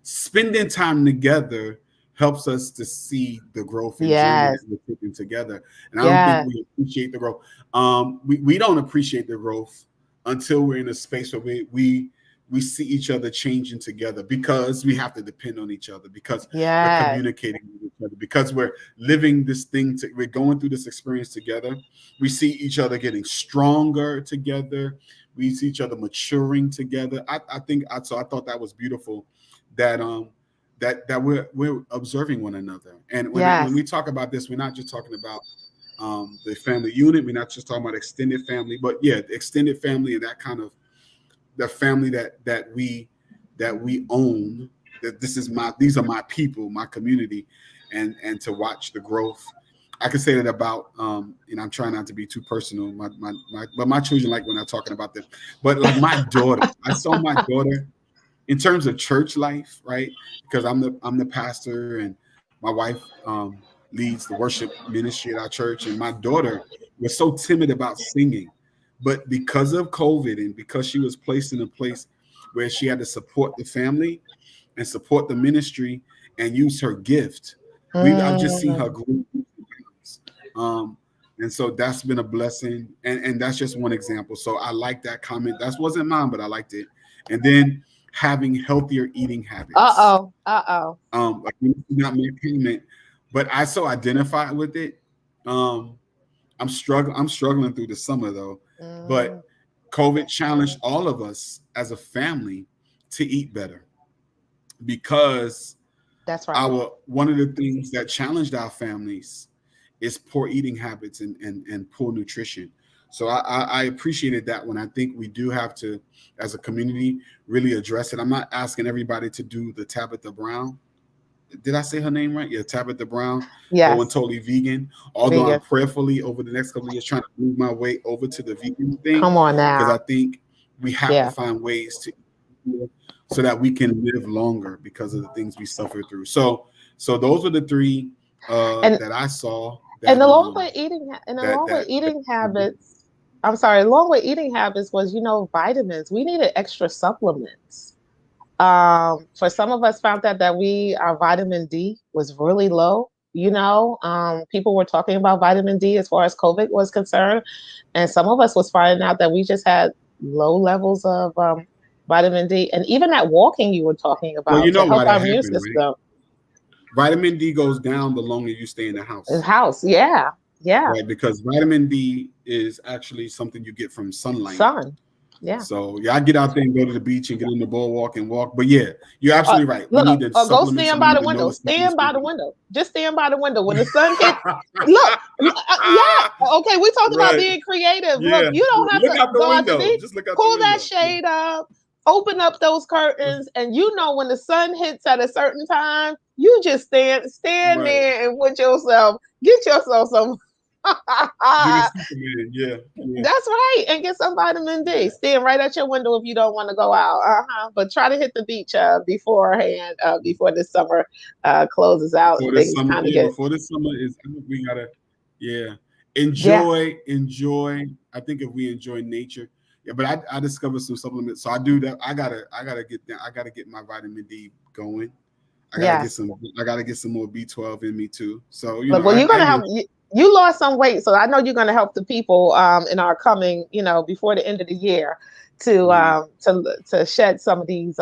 Spending time together helps us to see the growth and journey that Yes. we're taking together. And I don't think Yeah. we appreciate the growth. We don't appreciate the growth until we're in a space where we see each other changing together, because we have to depend on each other, because we're Yes. communicating with each other, because we're living this thing, we're going through this experience together. We see each other getting stronger together. We see each other maturing together. So I thought that was beautiful, that we're observing one another. And when Yes. we talk about this, we're not just talking about, the family unit. We're not just talking about extended family, but yeah, the extended family, and that kind of the family that we own. That these are my people, my community, and to watch the growth. I can say that about, I'm trying not to be too personal. But my children like when I'm talking about them. But like my daughter, I saw my daughter in terms of church life, right? Because I'm the pastor, and my wife leads the worship ministry at our church, and my daughter was so timid about singing, but because of COVID and because she was placed in a place where she had to support the family and support the ministry and use her gift, I've just seen her Mm, grow. Um, and so that's been a blessing, and that's just one example. So I like that comment. That wasn't mine, but I liked it. And then having healthier eating habits. uh-oh, uh-oh. Like not my comment, but I so identify with it. Um, I'm struggling through the summer though, Mm, but COVID challenged all of us as a family to eat better because that's right. our one of the things that challenged our families is poor eating habits and poor nutrition. So I appreciated that one. I think we do have to, as a community, really address it. I'm not asking everybody to do the Tabitha Brown. Did I say her name right? Yeah, Tabitha Brown, going Yes, totally vegan. Although I'm vegan. prayerfully over the next couple of years trying to move my way over to the vegan thing, Come on because I now. think we have to Yeah. find ways to so that we can live longer because of the things we suffer through. So those were the three And that I saw and that along with that that, eating that habits, I'm sorry, along with eating habits was, vitamins. We needed extra supplements. For some of us found that our vitamin D was really low. People were talking about vitamin D as far as COVID was concerned, and some of us was finding out that we just had low levels of vitamin D. And even that walking you were talking well, you about to know help why that our immune happened, right? system. Vitamin D goes down the longer you stay in the In house, house, yeah, yeah, right? Because vitamin D is actually something you get from sunlight. sun, yeah. So yeah, I get out there and go to the beach and get on the boardwalk and walk. But yeah, you're absolutely right. We need Look, the go supplements stand and we by need the to know window. the supplements Stand we by the need. window. Just stand by the window when the sun hits. Look, yeah. Okay, we talked about Right. being creative. Look, Yeah. you don't have Look to out the go out the window. beach. Just look out the Pull that window. shade up. Open up those curtains, and when the sun hits at a certain time, you just stand Right. there and get yourself some. Do the Superman. Yeah. Yeah. That's right, and get some vitamin D. Stand right at your window if you don't want to go out. But try to hit the beach beforehand, before this summer closes out Before and this things summer, kind of yeah, get. before this summer is we gotta, yeah. Yeah, Enjoy. I think if we enjoy nature, yeah. But I discovered some supplements, so I do that. I gotta get that. I gotta get my vitamin D going. yes. I gotta get some more B12 in me too. So Look, well, you're I gonna get help. You lost some weight, so I know you're gonna help the people in our coming, before the end of the year, to right. shed some of these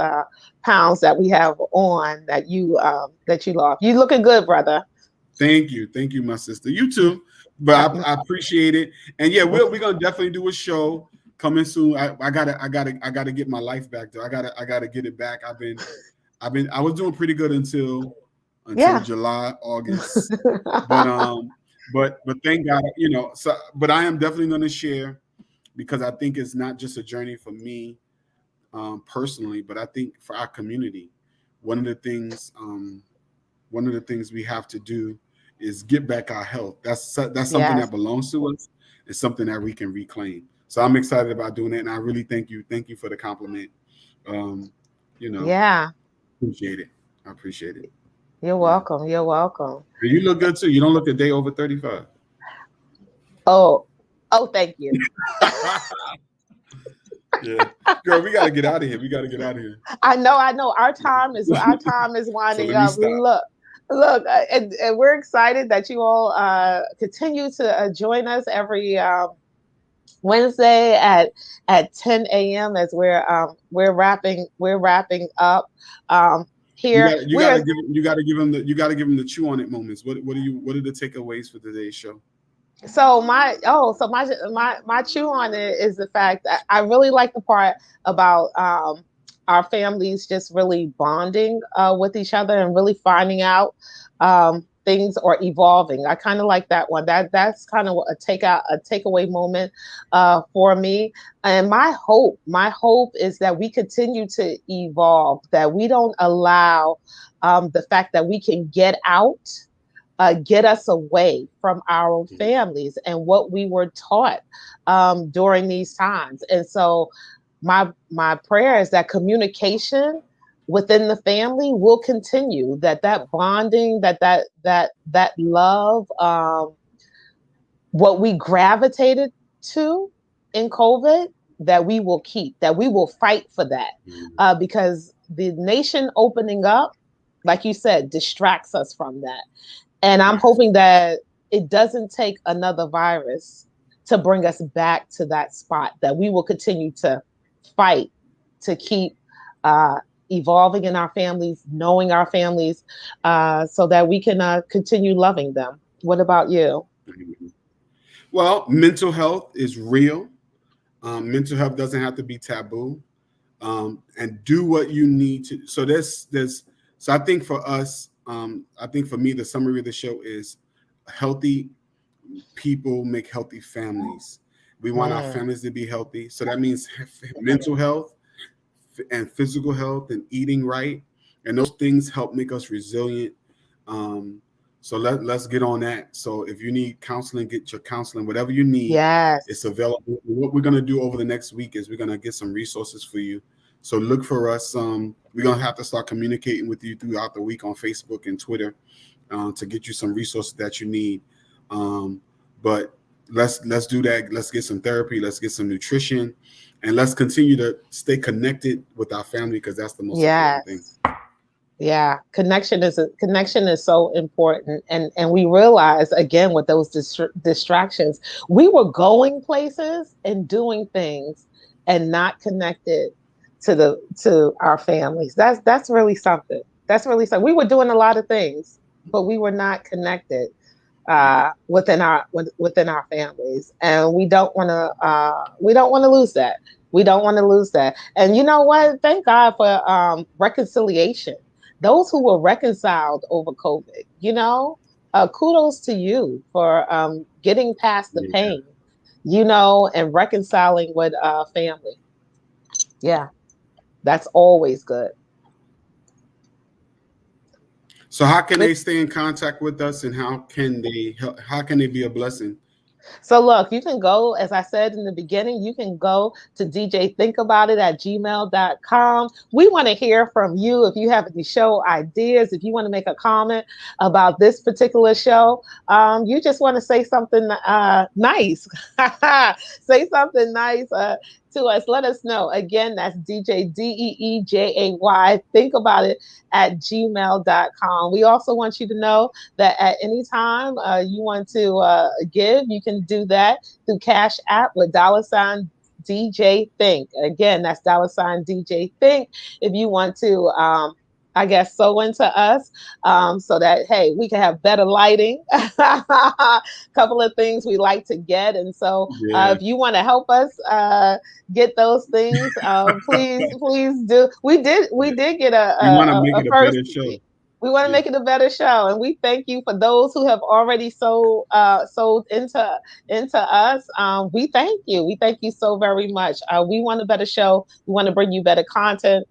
pounds that we have on that you lost. You looking good, brother. Thank you, my sister. You too. But I appreciate it. And yeah, we're gonna definitely do a show coming soon. I gotta get my life back though. I gotta get it back. I was doing pretty good until Yeah. July, August. But but thank God, so but I am definitely gonna share because I think it's not just a journey for me personally, but I think for our community. One of the things one of the things we have to do is get back our health. That's something that Yes. belongs to us. It's something that we can reclaim. So I'm excited about doing it, and I really thank you. Thank you for the compliment. Um, you know, Yeah. appreciate it. I appreciate it. You're Yeah. welcome. You're welcome. And you look good too. You don't look a day over 35. Oh, oh, thank you. Yeah, girl, we got to get out of here. We got to get out of here. I know, I know. Our time is So winding let me up. stop. Look, and we're excited that you all continue to join us every Wednesday at 10 a.m. as we're wrapping up. Here we are. You got to give them the chew on it moments. What are the takeaways for today's show? So my chew on it is the fact that I really like the part about our families just really bonding with each other and really finding out things are evolving. I kind of like that one. That's kind of a takeaway moment for me. And my hope is that we continue to evolve. That we don't allow the fact that we can get out get us away from our families and what we were taught during these times. And so my prayer is that communication within the family will continue, that bonding, that love, what we gravitated to in COVID, that we will keep, that we will fight for that, because the nation opening up, like you said, distracts us from that. And I'm Yes. hoping that it doesn't take another virus to bring us back to that spot, that we will continue to fight to keep uh, evolving in our families, knowing our families, so that we can continue loving them. What about you? Well, mental health is real. Mental health doesn't have to be taboo. And do what you need to. So so I think for us, I think for me, the summary of the show is healthy people make healthy families. We want our Mm, families to be healthy. So that means mental health and physical health and eating right. And those things help make us resilient. Um, so let's get on that. So if you need counseling, get your counseling. Whatever you need, it's yes. available. What we're gonna do over the next week is we're gonna get some resources for you. So look for us. We're gonna have to start communicating with you throughout the week on Facebook and Twitter to get you some resources that you need. But let's do that. Let's get some therapy. Let's get some nutrition, and let's continue to stay connected with our family because that's the most important thing. Yes. Yeah, connection is so important, and we realize again with those distractions, we were going places and doing things and not connected to our families. That's really something. That's really something. We were doing a lot of things, but we were not connected within our families, and we don't want to lose that. We don't want to lose that. And you know what? Thank God for reconciliation. Those who were reconciled over COVID, kudos to you for getting past the Yeah. pain, and reconciling with family. Yeah, that's always good. So how can With they stay in contact with us, and how can they be a blessing? So look, you can go, as I said in the beginning, you can go to DJThinkAboutIt at gmail.com. We want to hear from you if you have any show ideas, if you want to make a comment about this particular show. You just want to say something nice. Say something nice to us. Let us know. Again, that's DJ DEEJAY. Think about it at gmail.com. We also want you to know that at any time you want to give, you can do that through Cash App with $ DJ Think. Again, that's $ DJ Think. If you want to, I guess, sew into us so that, hey, we can have better lighting. A couple of things we like to get. And so Yeah. if you want to help us get those things, please do. We did get We want to make a it a first. better show. We want to Yeah. make it a better show, and we thank you for those who have already sold into us. We thank you. We thank you so very much. We want a better show. We want to bring you better content.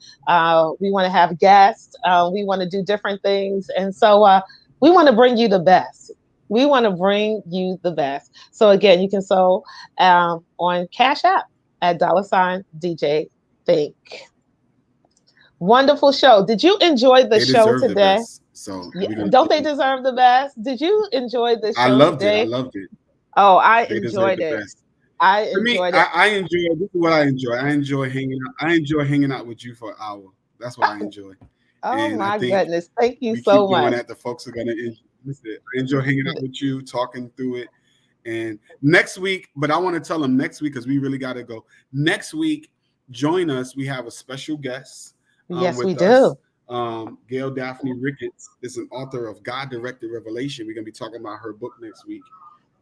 We want to have guests. We want to do different things, and so we want to bring you the best. We want to bring you the best. So again, you can sow on Cash App at $DJ Think. Wonderful show. Did you enjoy the They show deserve the today? best. So Yeah, we're gonna don't give they them. deserve the best? Did you enjoy the I show loved it. I today? loved it. Oh, I They deserve enjoyed the it. best. I For me, enjoyed it. I enjoy. This is what I enjoy. I enjoy hanging out. I enjoy hanging out with you for an hour. That's what I enjoy. Oh And I my think goodness. Thank you we keep so doing much. that. The folks are gonna listen. I enjoy hanging out with you, talking through it. And next week, but I want to tell them next week because we really got to go. Next week, join us. We have a special guest Yes, we with us. do. Gail Daphne Ricketts is an author of God Directed Revelation. We're gonna be talking about her book next week,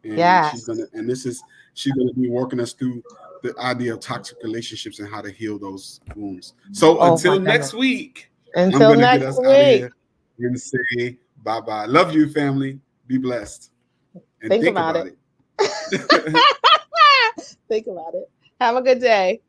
and Yes. she's gonna be working us through the idea of toxic relationships and how to heal those wounds. So Oh my until next goodness. week, I'm Until gonna get next us out of week. here and say bye bye. Love you, family. Be blessed and Think think about about it. it. Think about it. Have a good day.